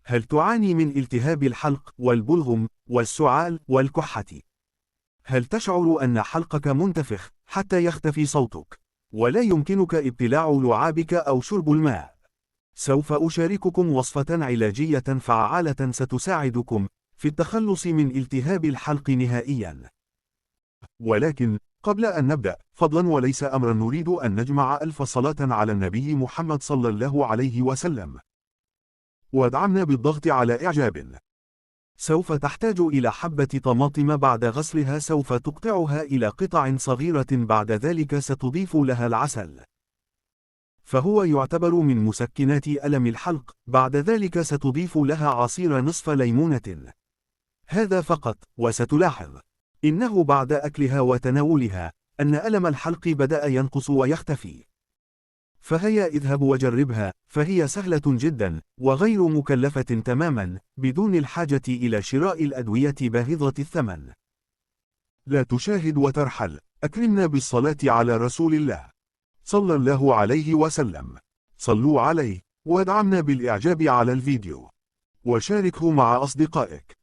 هل تعاني من التهاب الحلق والبلغم والسعال والكحة؟ هل تشعر أن حلقك منتفخ حتى يختفي صوتك، ولا يمكنك ابتلاع لعابك أو شرب الماء؟ سوف أشارككم وصفة علاجية فعالة ستساعدكم في التخلص من التهاب الحلق نهائياً. ولكن قبل أن نبدأ، فضلاً وليس أمراً، نريد أن نجمع ألف صلاة على النبي محمد صلى الله عليه وسلم، وادعمنا بالضغط على إعجاب. سوف تحتاج إلى حبة طماطم بعد غسلها، سوف تقطعها إلى قطع صغيرة، بعد ذلك ستضيف لها العسل، فهو يعتبر من مسكنات ألم الحلق. بعد ذلك ستضيف لها عصير نصف ليمونة، هذا فقط، وستلاحظ إنه بعد أكلها وتناولها أن ألم الحلق بدأ ينقص ويختفي. فهيا اذهب وجربها، فهي سهلة جدا وغير مكلفة تماما، بدون الحاجة إلى شراء الأدوية باهظة الثمن. لا تشاهد وترحل، أكرمنا بالصلاة على رسول الله صلى الله عليه وسلم. صلوا عليه، وادعمنا بالإعجاب على الفيديو، وشاركه مع أصدقائك.